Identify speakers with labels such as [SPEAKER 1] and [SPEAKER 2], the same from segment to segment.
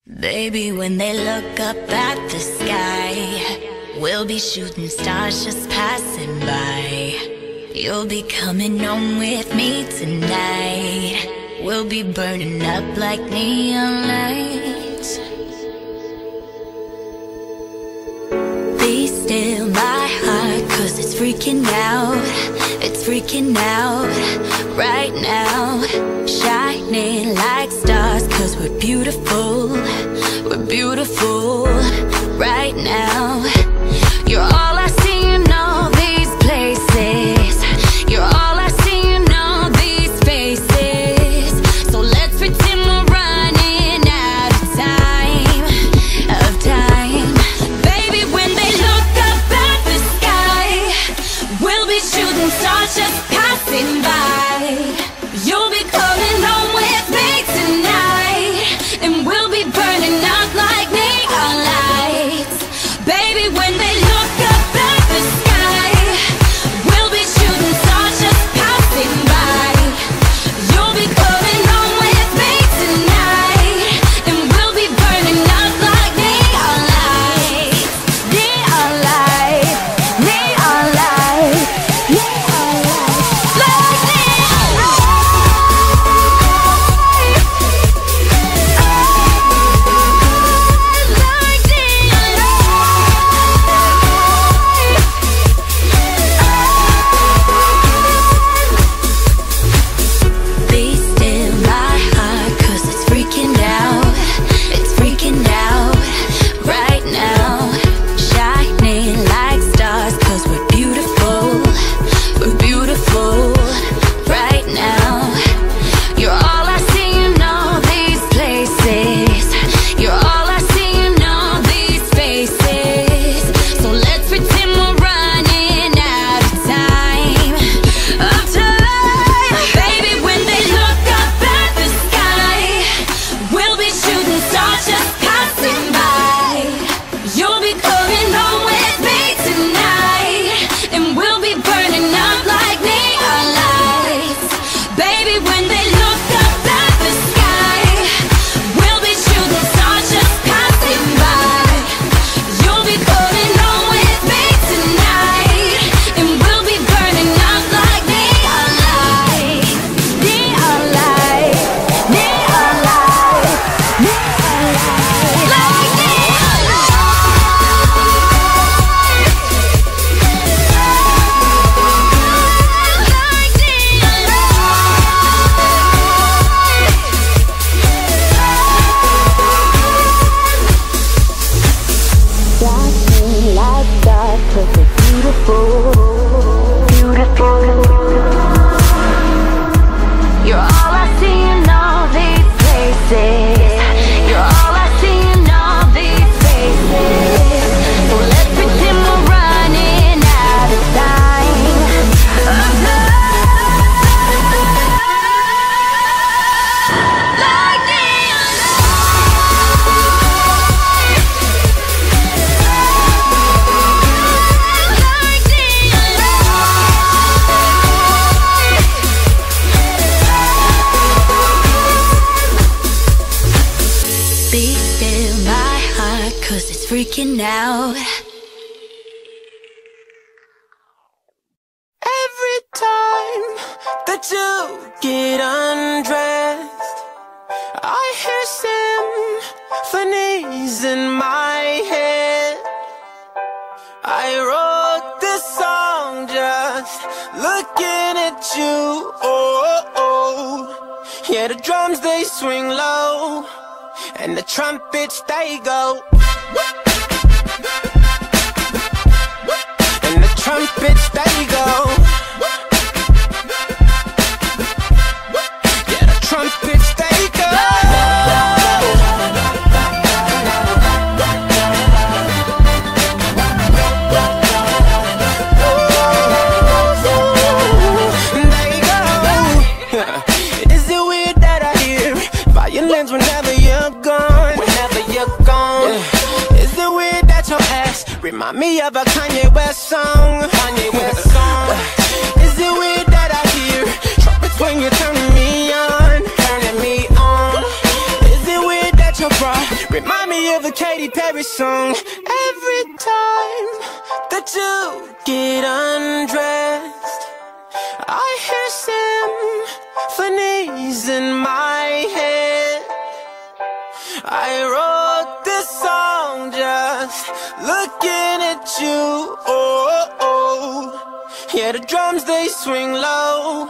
[SPEAKER 1] Baby, when they look up at the sky, we'll be shooting stars just passing by. You'll be coming home with me tonight. We'll be burning up like neon lights. Be still my heart, 'cause it's freaking out. It's freaking out right now. Shining like stars, 'cause we're beautiful. We're beautiful right now. You're all I see in all these places. You're all I see in all these faces. So let's pretend we're running out of time. Baby, when they look up at the sky, we'll be shooting stars just passing by. You'll be coming home with me tonight, and we'll be burning up like neon lights. Baby, when they look up at the sky, we'll be shooting stars just passing by. You'll be coming home with me tonight, and we'll be burning up like neon lights. Neon lights, neon lights, neon lights, like neon lights. Be still my heart, 'cause it's freaking out. It's freaking out right now. Shining like stars, 'cause we're beautiful. We're beautiful right now. You're all I see in all these places. You're all I see in all these faces. So let's pretend we're running out of time. Baby, when they look up at the sky, we'll be shooting stars just passing by. You'll be coming home with me tonight, and we'll be burning up like neon lights. Baby, when they look up at the sky, we'll be shooting stars just passing by. You'll be coming home with me tonight, and we'll be burning up like neon lights. Neon lights, neon lights, neon lights, like neon shining like stars, 'cause we're beautiful, beautiful. You're all I see in all these places. You're all I see in all these faces. So let's pretend we're running out of time. Like neon like neon Be still my heart, 'cause it's freaking out.
[SPEAKER 2] Every time that you get undressed, I hear symphonies in my head. I wrote this song just looking at you. Yeah, the drums they swing low, and the trumpets they go. And the trumpets they go. Yeah, the trumpets they go. They go. Is it weird that I hear violins whenever you're gone? Whenever you're gone. Yeah. Is it weird that your ass remind me of a Kanye West song? Kanye West song. Is it weird that I hear trumpets when you're turning me on? Turning me on. Is it weird that your bruh. Remind me of a Katy Perry song. Every time that you get undressed, I hear symphonies in my head. I wrote this song just looking at you. Oh, oh. Yeah, the drums they swing low,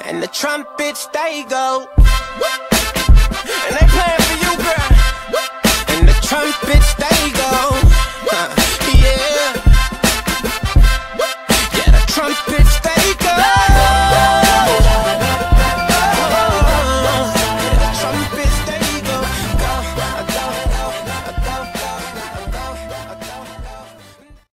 [SPEAKER 2] and the trumpets they go, and they playing for you, girl. And the trumpets they go, yeah. Yeah, the trumpets